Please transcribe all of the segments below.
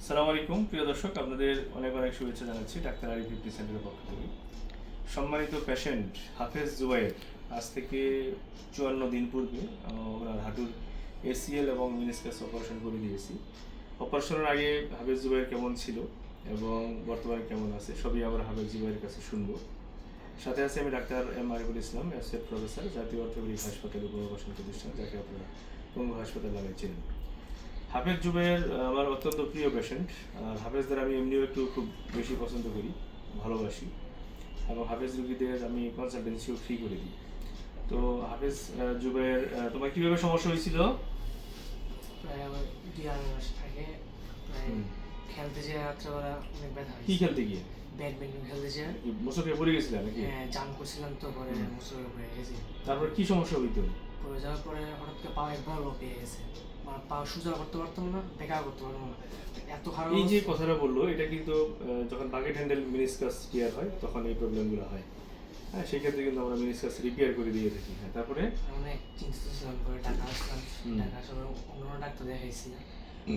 আসসালামু আলাইকুম প্রিয় দর্শক, আপনাদের অনেক অনেক শুভেচ্ছা জানাচ্ছি ডাক্তার আরিফ ফিফটি সেন্টারের পক্ষ থেকে। সম্মানিত পেশেন্ট হাফেজ জুবাইর আজ থেকে 54 দিন পূর্বে ওনার হাঁটুর এসিএল এবং মিনিসকাস অপারেশন করে দিয়েছি। অপারেশনের আগে হাফেজ জুবাইর কেমন ছিল এবং বর্তমানে কেমন আছে সবই আবার হাফেজ জুবাইরের কাছে শুনবো। সাথে আছে আমি doctor M Ariful Islam, associate professor, জাতীয় অর্থোপেডিক হাসপাতাল পুনর্বাসন প্রতিষ্ঠান, যাকে আপনারা পঙ্গু হাসপাতাল নামে চেনেন। হাফেজ জুবাইর আমার অত্যন্ত প্রিয় পেশেন্ট। আর হাফেজদের আমি এমনিও একটু খুব বেশি পছন্দ করি, ভালোবাসি, এবং হাফেজ রুগীদের আমি কনসালটেন্সিও ফ্রি করে দিই। তো হাফেজ জুবাইর, তোমার কীভাবে সমস্যা হয়েছিল? প্রায় আমার 2 মাস আগে প্রায় খেলতে যেয়ে রাত্রেবেলা অনেক ব্যথা কি খেলতে গিয়ে? ব্যাডমিন্টন খেলতে যেয়ে মোচকে পড়ে গেছিলাম নাকি? হ্যাঁ, জাম করছিলাম তো পরে মোচকে পড়ে গেছি। তারপর কি সমস্যা হইতো? পড়ে যাওয়ার পরে হঠাৎ করে পা একবার পেয়ে গেছে, মানে পা সোজা করতে পারতাম না, বেকা করতে পারতাম না, এত খারাপ। এই যে কথাটা বললো, এটা কিন্তু যখন বাকেট হ্যান্ডেল মিনিসকাস টিয়ার হয় তখন এই প্রবলেমগুলো হয়। হ্যাঁ, সেই ক্ষেত্রে কিন্তু আমরা মিনিসকাস রিপেয়ার করে দিয়ে থাকি। হ্যাঁ, তারপরে অনেক চিন্তিত ছিলাম, পরে টাকা আসলাম, টাকা আসার অন্য ডাক্তার দেখাইছি,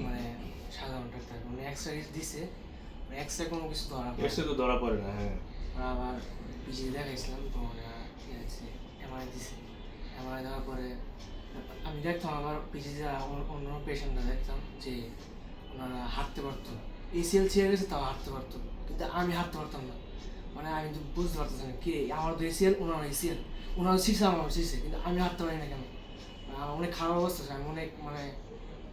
মানে সাধারণ ডাক্তার, মানে এক্সরে দিছে, এক্সরে কোনো কিছু ধরা পড়ে এসে তো ধরা পড়ে না। হ্যাঁ, আবার পিজি দেখাইছিলাম তো এমআরআই দিছে। এমআরআই দেওয়ার পরে আমি দেখতাম আবার পিজিতে অন্য পেশেন্টরা দেখতাম যে ওনারা হাঁটতে পারতো, এসিএল ছিঁড়ে গেছে তাও হাঁটতে পারতো, কিন্তু আমি হাঁটতে পারতাম না। মানে আমি তো বুঝতে পারতেছি না কে আমার তো এসিএল, ওনার এসিএল, ওনার শিখছে আমার শিখছে, কিন্তু আমি হাঁটতে পারি না কেন। আমার অনেক খারাপ অবস্থা ছিল, আমি অনেক মানে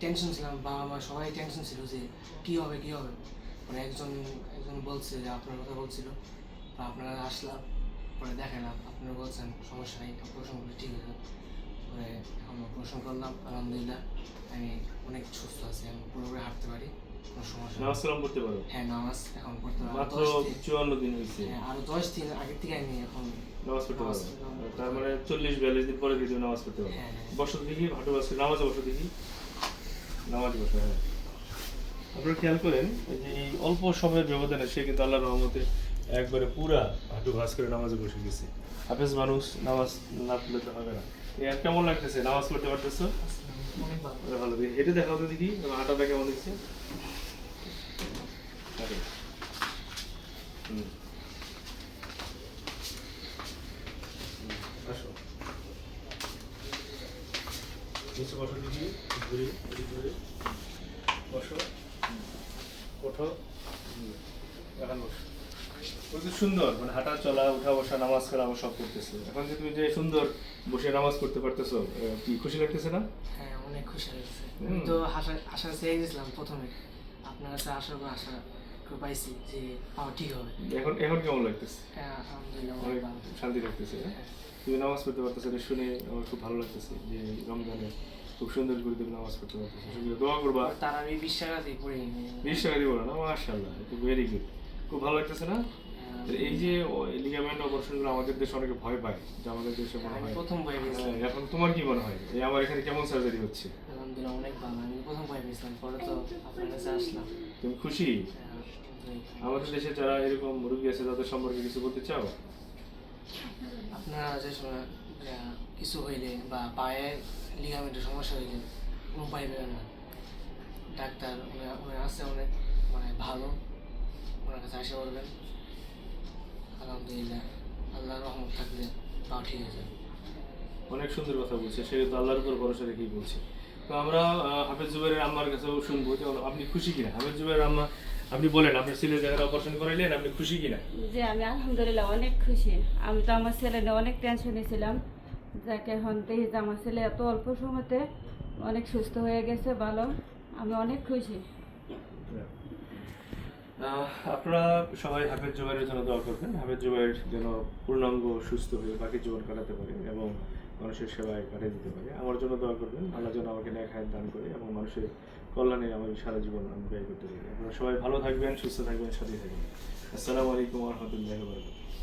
টেনশন ছিলাম, বাবা মা সবাই টেনশন ছিল যে কী হবে কী হবে। মানে একজন একজন বলছে যে আপনার কথা বলছিল, আপনারা আসলাম, পরে দেখালাম, আপনারা বলছেন সমস্যা নেই, অপারেশন করলে ঠিক হয়ে যাবে। পরে এখন অপারেশন করলাম, আলহামদুলিল্লাহ আমি অনেক সুস্থ আছি, আমি পুরোপুরি হাঁটতে পারি, কোনো সমস্যা নেই। নামাজ কালাম করতে পারো? হ্যাঁ, নামাজ এখন পড়তে পারি। মাত্র 54 দিন হয়েছে। হ্যাঁ, আরও 10 দিন আগের থেকে আমি এখন নামাজ পড়তে পারো? তার মানে 40-42 দিন পরে কিন্তু নামাজ পড়তে পারো। হ্যাঁ। বসত দেখি, হাঁটু বাস নামাজে বসো দেখি, নামাজ বসো। হ্যাঁ, আপনারা খেয়াল করেন যে এই অল্প সময়ের ব্যবধানে সে কিন্তু আল্লাহর রহমতে একবারে পুরা হাঁটু ভাস করে নামাজে বসে গেছে। হাফেজ মানুষ নামাজ না পড়লে তো হবে না। আর কেমন লাগতেছে? নামাজ পড়তে পারতেছো? অনেক ভালো। ভালো দেখি, হেঁটে দেখাও তো দেখি হাঁটাটা কেমন দেখছে। আসো, নিচে বসো দেখি, ঘুরে ঘুরে বসো, ওঠো, এখন বসো। প্রচুর সুন্দর, মানে হাঁটা চলা, উঠা বসা, নামাজ করা আমার সব করতেছে। এখন যে তুমি যে সুন্দর বসে নামাজ করতে পারতেছো, কি খুশি লাগতেছে না? হ্যাঁ, অনেক খুশি লাগছে। আমি তো আশা চেয়ে গেছিলাম প্রথমে, আপনার কাছে আসার পর আশা পাইছি যে পাওয়া ঠিক হবে। এখন এখন কেমন লাগতেছে? হ্যাঁ, আলহামদুলিল্লাহ অনেক অনেক ভালো। শান্তি লাগতেছে। হ্যাঁ। তুমি নামাজ পড়তে পারতেছো, এটা শুনে আমার খুব ভালো লাগতেছে যে রমজানে খুব সুন্দর করে তুমি নামাজ পড়তে পারতেছো। শুধু দোয়া করবা। তার আমি 20 টাকা দিয়ে পড়ে নিই। 20 টাকা দিব না? মাশাআল্লাহ, এটা ভেরি গুড। খুব ভালো লাগতেছে না? এই যে লিগামেন্ট অপারেশনগুলো আমাদের দেশে অনেকে ভয় পায়, যে আমাদের দেশে মনে আমি হয়। প্রথম ভয় পেয়েছিলাম। এখন তোমার কি মনে হয় এই আমার এখানে কেমন সার্জারি হচ্ছে? আলহামদুলিল্লাহ অনেক ভালো। আমি প্রথম ভয় পেয়েছিলাম, পরে তো আপনার কাছে আসলাম। তুমি খুশি? আমাদের দেশে যারা এরকম রোগী আছে তাদের সম্পর্কে কিছু বলতে চাও? আপনারা যে সময় কিছু হইলে বা পায়ে লিগামেন্টের সমস্যা হইলে কোনো উপায় পেবেন না, ডাক্তার উনি আছে অনেক, মানে ভালো, ওনার কাছে আসে বলবেন, আলহামদুলিল্লাহ আল্লাহর রহমত থাকলে তাও ঠিক আছে। অনেক সুন্দর কথা বলছে, সে তো আল্লাহর উপর ভরসা রেখেই বলছে। তো আমরা হাফেজ জুবাইরের আম্মার কাছেও শুনবো যে আপনি খুশি কিনা। হাফেজ জুবাইরের আম্মা, আপনি বলেন আপনার ছেলের জায়গায় অপারেশন করাইলেন, আপনি খুশি কিনা? যে আমি আলহামদুলিল্লাহ অনেক খুশি। আমি তো আমার ছেলে নিয়ে অনেক টেনশনে ছিলাম, যাকে এখন দেখি যে আমার ছেলে এত অল্প সময়তে অনেক সুস্থ হয়ে গেছে, ভালো, আমি অনেক খুশি। আপনারা সবাই হাফেজ জুবাইরের জন্য দোয়া করবেন, হাফেজ জুবাইর যেন পূর্ণাঙ্গ সুস্থ হয়ে বাকি জীবন কাটাতে পারে এবং মানুষের সেবায় কাটিয়ে দিতে পারে। আমার জন্য দোয়া করবেন, আল্লাহ যেন আমাকে নেক হায়াত দান করে এবং মানুষের কল্যাণে আমার সারা জীবন আমি ব্যয় করতে পারি। আপনারা সবাই ভালো থাকবেন, সুস্থ থাকবেন, সাথে থাকবেন। আসসালামু আলাইকুম ওয়া রাহমাতুল্লাহি ওয়া বারাকাতুহু।